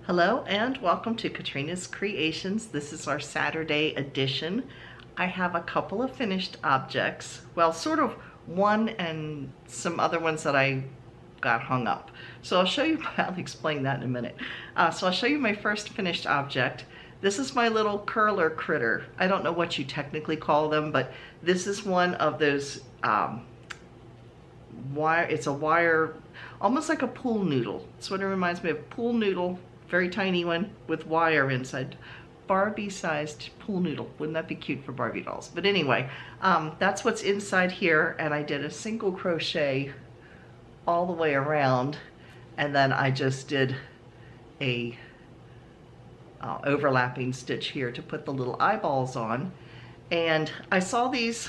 Hello and welcome to Katrinas Creations. This is our Saturday edition. I have a couple of finished objects. Well, sort of one and some other ones that I got hung up. So I'll show you, I'll explain that in a minute. So I'll show you my first finished object. This is my little curler critter. I don't know what you technically call them, but this is one of those it's a wire, almost like a pool noodle. That's what it reminds me of, pool noodle. Very tiny one with wire inside. Barbie-sized pool noodle. Wouldn't that be cute for Barbie dolls? But anyway, that's what's inside here, and I did a single crochet all the way around, and then I just did a overlapping stitch here to put the little eyeballs on. And I saw these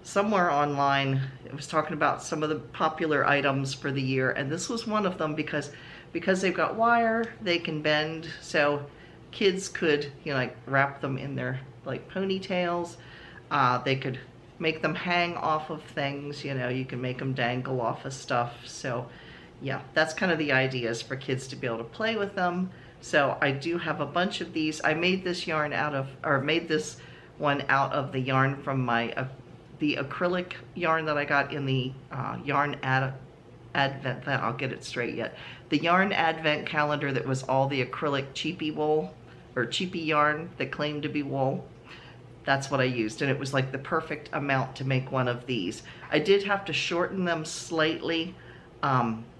somewhere online. It was talking about some of the popular items for the year, and this was one of them because they've got wire, they can bend, so kids could, like wrap them in their like ponytails. They could make them hang off of things, you can make them dangle off of stuff. So yeah, that's kind of the idea, is for kids to be able to play with them. So I do have a bunch of these. I made this yarn made this one out of the yarn from my the acrylic yarn that I got in the yarn Advent, I'll get it straight yet. The yarn Advent calendar that was all the acrylic cheapy wool, or cheapy yarn that claimed to be wool. That's what I used, and it was like the perfect amount to make one of these. I did have to shorten them slightly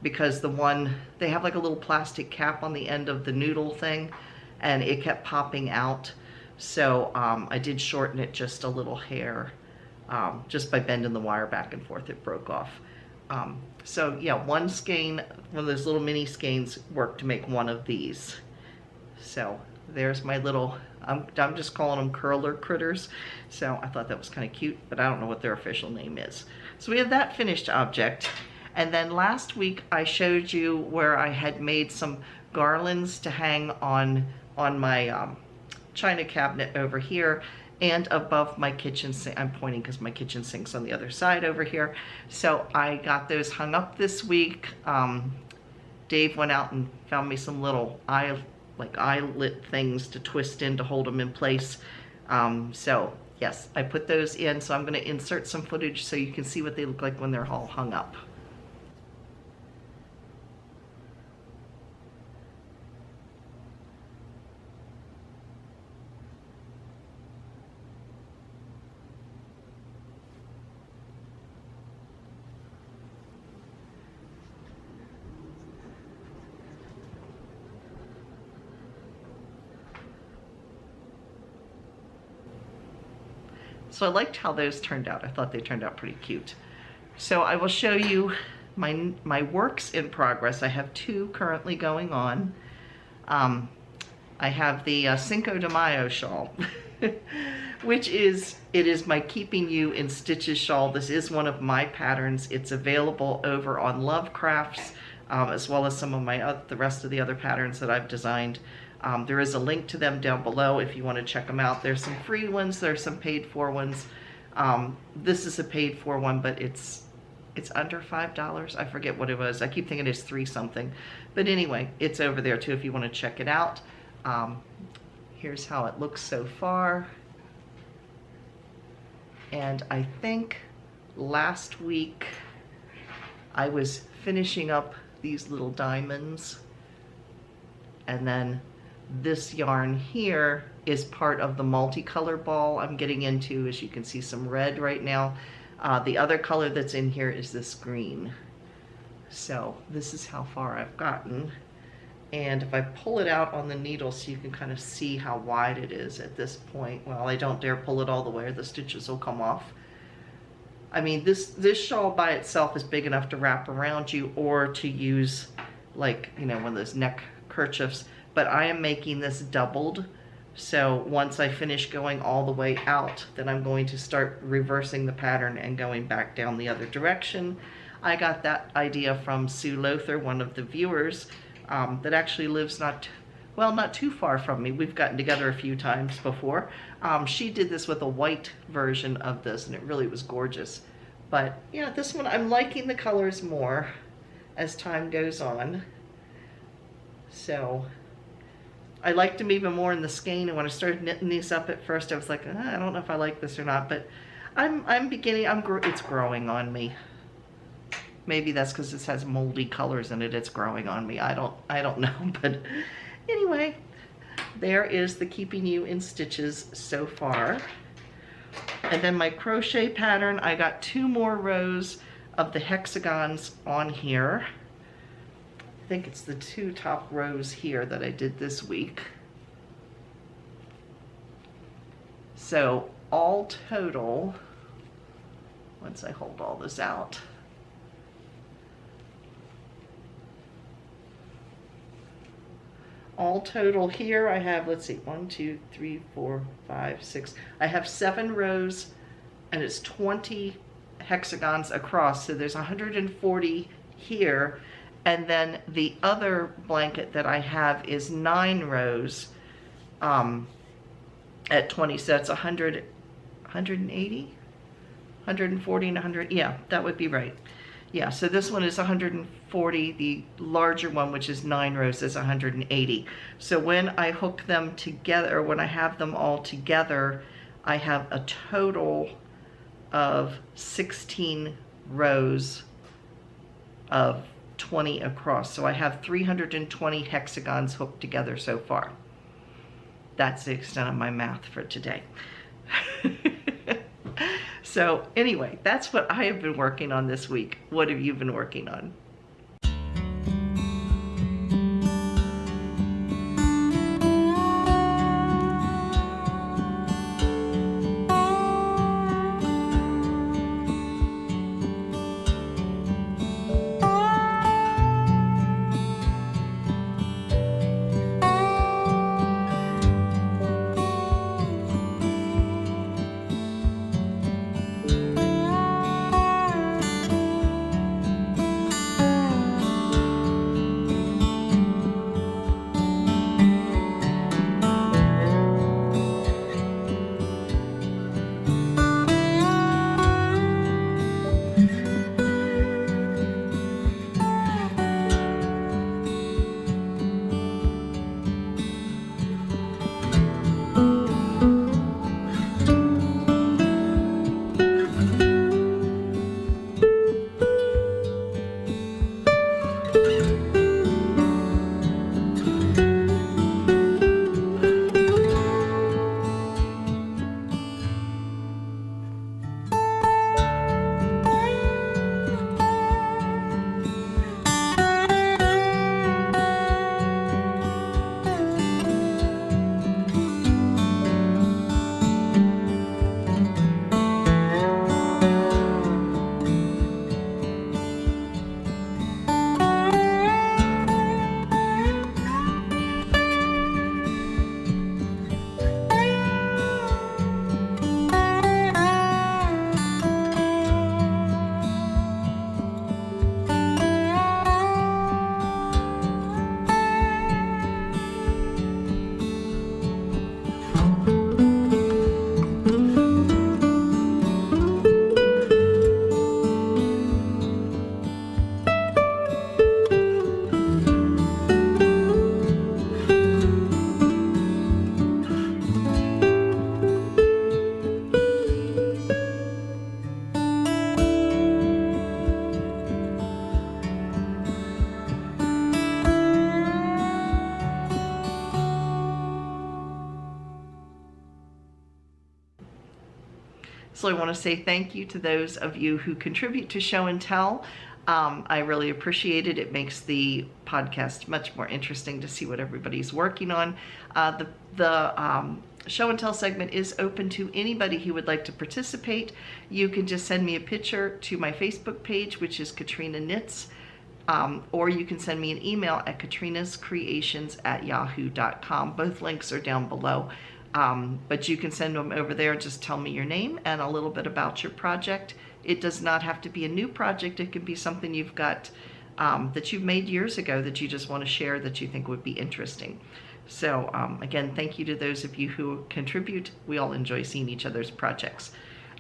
because they have like a little plastic cap on the end of the noodle thing, and it kept popping out. So I did shorten it just a little hair. Just by bending the wire back and forth, it broke off. So yeah, one skein, one of those little mini skeins worked to make one of these. So there's my little, I'm just calling them curler critters. So I thought that was kind of cute, but I don't know what their official name is. So we have that finished object. And then last week I showed you where I had made some garlands to hang on my china cabinet over here and above my kitchen sink. I'm pointing because my kitchen sink's on the other side over here. So I got those hung up this week. Dave went out and found me some little eyelet things to twist in to hold them in place. So yes, I put those in. So I'm going to insert some footage so you can see what they look like when they're all hung up. So I liked how those turned out. I thought they turned out pretty cute. So I will show you my works in progress. I have two currently going on. I have the Cinco de Mayo shawl, which is my Keeping You in Stitches shawl. This is one of my patterns. It's available over on Lovecrafts, as well as some of the rest of the other patterns that I've designed. There is a link to them down below if you want to check them out. There's some free ones, there's some paid for ones. This is a paid for one, but it's under $5. I forget what it was. I keep thinking it's $3 something. But anyway, it's over there too if you want to check it out. Here's how it looks so far. And I think last week I was finishing up these little diamonds, and then this yarn here is part of the multicolor ball I'm getting into. As you can see, some red right now. The other color that's in here is this green. So this is how far I've gotten. And if I pull it out on the needle so you can kind of see how wide it is at this point. Well, I don't dare pull it all the way or the stitches will come off. I mean, this shawl by itself is big enough to wrap around you or to use like, one of those neck kerchiefs. But I am making this doubled. So once I finish going all the way out, then I'm going to start reversing the pattern and going back down the other direction. I got that idea from Sue Lothar, one of the viewers that actually lives not too far from me. We've gotten together a few times before. She did this with a white version of this, and it really was gorgeous. But yeah, this one, I'm liking the colors more as time goes on. So I liked them even more in the skein, and when I started knitting these up at first, I was like, I don't know if I like this or not, but it's growing on me. Maybe that's because this has moldy colors in it. It's growing on me. I don't know, but anyway, there is the keeping you in stitches so far. And then my crochet pattern, I got 2 more rows of the hexagons on here. I think it's the 2 top rows here that I did this week. So all total, once I hold all this out, all total here I have, let's see, 1, 2, 3, 4, 5, 6. I have 7 rows, and it's 20 hexagons across. So there's 140 here. And then the other blanket that I have is 9 rows at 20. So that's 100, 180, 140 and 100. Yeah, that would be right. Yeah, so this one is 140. The larger one, which is 9 rows, is 180. So when I hook them together, when I have them all together, I have a total of 16 rows of 20 across. So I have 320 hexagons hooked together so far. That's the extent of my math for today. So anyway, that's what I have been working on this week. What have you been working on? So I want to say thank you to those of you who contribute to Show and Tell. I really appreciate it. It makes the podcast much more interesting to see what everybody's working on. The Show and Tell segment is open to anybody who would like to participate. You can just send me a picture to my Facebook page, which is Katrina Knits, or you can send me an email at KatrinasCreations@yahoo.com. Both links are down below. But you can send them over there. Just tell me your name and a little bit about your project. It does not have to be a new project. It can be something you've got that you've made years ago that you just want to share that you think would be interesting. So again, thank you to those of you who contribute. We all enjoy seeing each other's projects.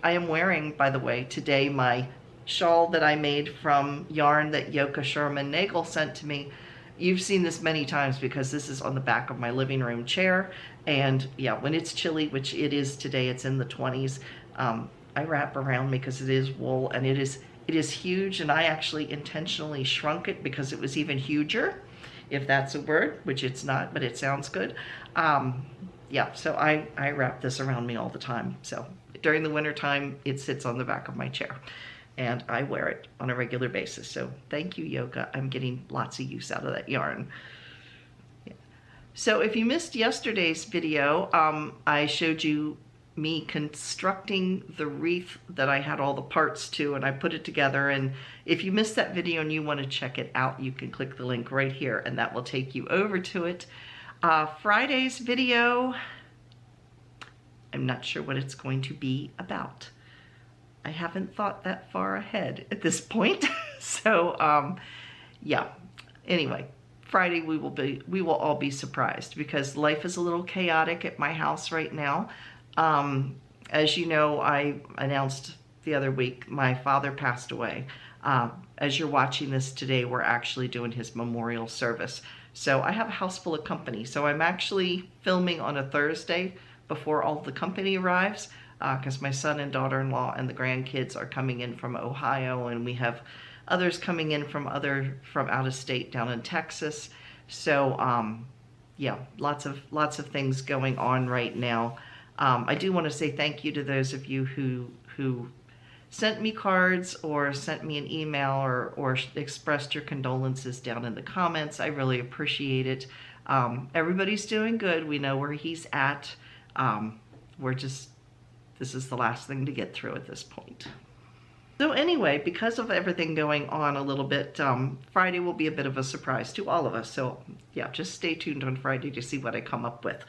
I am wearing, by the way, today my shawl that I made from yarn that Yoka Sherman Nagel sent to me. You've seen this many times because this is on the back of my living room chair. And yeah, when it's chilly, which it is today, it's in the 20s, I wrap around me because it is wool, and it is huge, and I actually intentionally shrunk it because it was even huger, if that's a word, which it's not, but it sounds good. Yeah, so I wrap this around me all the time. So during the winter time, it sits on the back of my chair, and I wear it on a regular basis. So thank you, Yoga. I'm getting lots of use out of that yarn. Yeah. So if you missed yesterday's video, I showed you me constructing the wreath that I had all the parts to, and I put it together. And if you missed that video and you want to check it out, you can click the link right here, and that will take you over to it. Friday's video, I'm not sure what it's going to be about. I haven't thought that far ahead at this point. So yeah, anyway, Friday we will all be surprised because life is a little chaotic at my house right now. As you know, I announced the other week my father passed away. As you're watching this today, we're actually doing his memorial service. So I have a house full of company. So I'm actually filming on a Thursday before all the company arrives, because my son and daughter-in-law and the grandkids are coming in from Ohio, and we have others coming in from out of state down in Texas. So yeah, lots of things going on right now. I do want to say thank you to those of you who sent me cards or sent me an email or expressed your condolences down in the comments. I really appreciate it. Everybody's doing good. We know where he's at. This is the last thing to get through at this point. So anyway, because of everything going on a little bit, Friday will be a bit of a surprise to all of us. So yeah, just stay tuned on Friday to see what I come up with.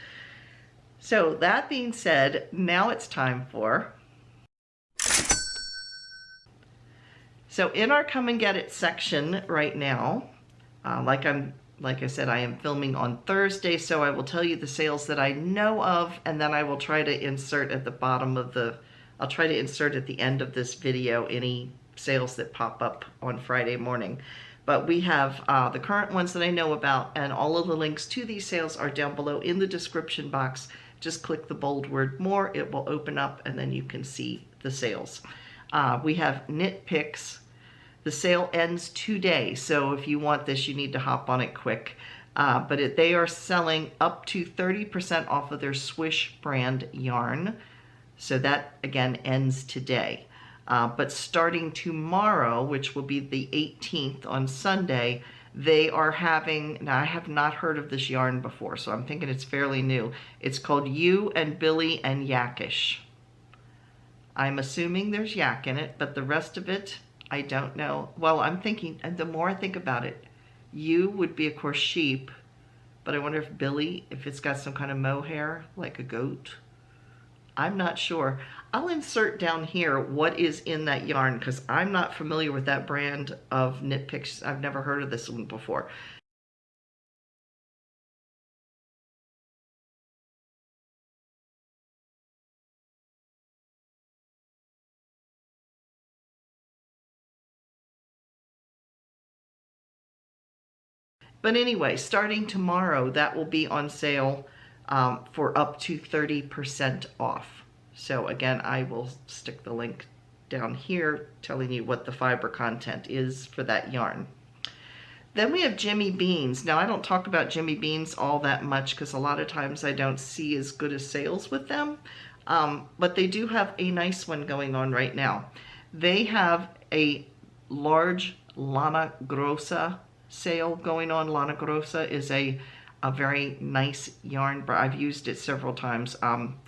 So that being said, now it's time for... So in our Come and Get It section right now, like I said, I am filming on Thursday, so I will tell you the sales that I know of, and then I will try to insert at the bottom of I'll try to insert at the end of this video any sales that pop up on Friday morning. But we have the current ones that I know about, and all of the links to these sales are down below in the description box. Just click the bold word more, it will open up, and then you can see the sales. We have Knit Picks. The sale ends today, so if you want this, you need to hop on it quick. But they are selling up to 30% off of their Swish brand yarn. So that, again, ends today. But starting tomorrow, which will be the 18th on Sunday, they are having, now I have not heard of this yarn before, so I'm thinking it's fairly new. It's called You and Billy and Yakish. I'm assuming there's yak in it, but the rest of it, I don't know. Well, I'm thinking, and the more I think about it, you would be, of course, sheep, but I wonder if Billy, if it's got some kind of mohair, like a goat. I'm not sure. I'll insert down here what is in that yarn, because I'm not familiar with that brand of Knit Picks. I've never heard of this one before. But anyway, starting tomorrow, that will be on sale for up to 30% off. So again, I will stick the link down here telling you what the fiber content is for that yarn. Then we have Jimmy Beans. Now, I don't talk about Jimmy Beans all that much because a lot of times I don't see as good as sales with them. But they do have a nice one going on right now. They have a large Lana Grossa sale going on. Lana Grossa is a very nice yarn. I've used it several times.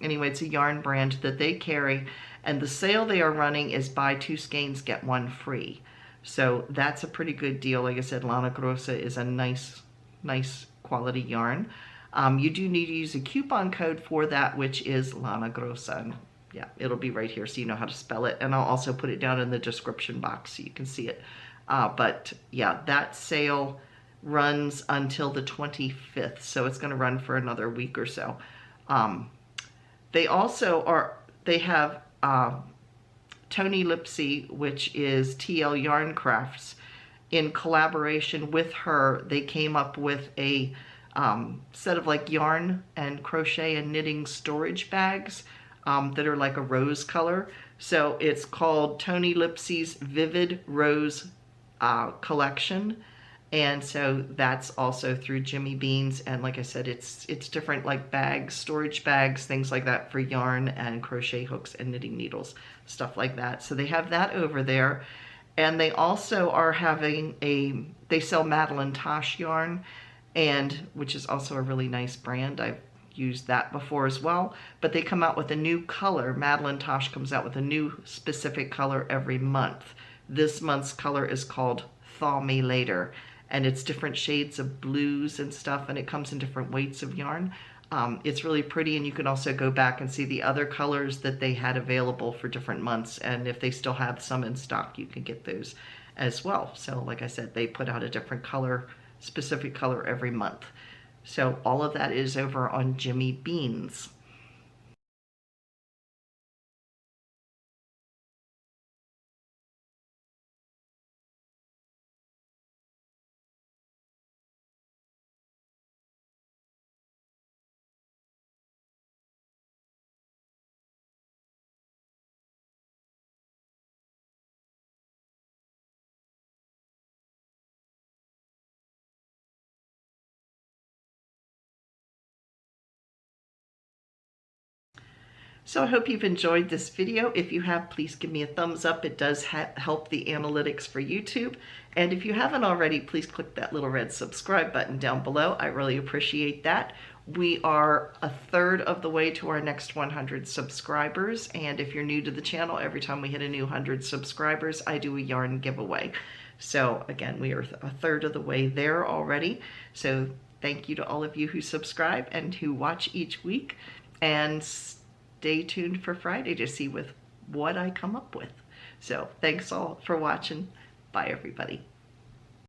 Anyway, it's a yarn brand that they carry, and the sale they are running is buy 2 skeins, get 1 free. So that's a pretty good deal. Like I said, Lana Grossa is a nice quality yarn. You do need to use a coupon code for that, which is Lana Grossa. And yeah, it'll be right here so you know how to spell it. And I'll also put it down in the description box so you can see it. But yeah, that sale runs until the 25th, so it's going to run for another week or so. They have Tony Lipsy, which is TL Yarn Crafts, in collaboration with her, they came up with a set of like yarn and crochet and knitting storage bags that are like a rose color. So it's called Tony Lipsy's Vivid Rose collection. And so that's also through Jimmy Beans. And like I said, it's different like bags, storage bags, things like that for yarn and crochet hooks and knitting needles, stuff like that. So they have that over there. And they also are having they sell Madeline Tosh yarn, and which is also a really nice brand. I've used that before as well. But they come out with a new color. Madeline Tosh comes out with a new specific color every month. This month's color is called Thaw Me Later, and it's different shades of blues and stuff, and it comes in different weights of yarn. It's really pretty, and you can also go back and see the other colors that they had available for different months, and if they still have some in stock, you can get those as well. So like I said, they put out a different color, specific color every month. So all of that is over on Jimmy Beans. So I hope you've enjoyed this video. If you have, please give me a thumbs up. It does help the analytics for YouTube. And if you haven't already, please click that little red subscribe button down below. I really appreciate that. We are a third of the way to our next 100 subscribers. And if you're new to the channel, every time we hit a new 100 subscribers, I do a yarn giveaway. So again, we are a third of the way there already. So thank you to all of you who subscribe and who watch each week. And stay tuned for Friday to see what I come up with. So thanks all for watching. Bye everybody.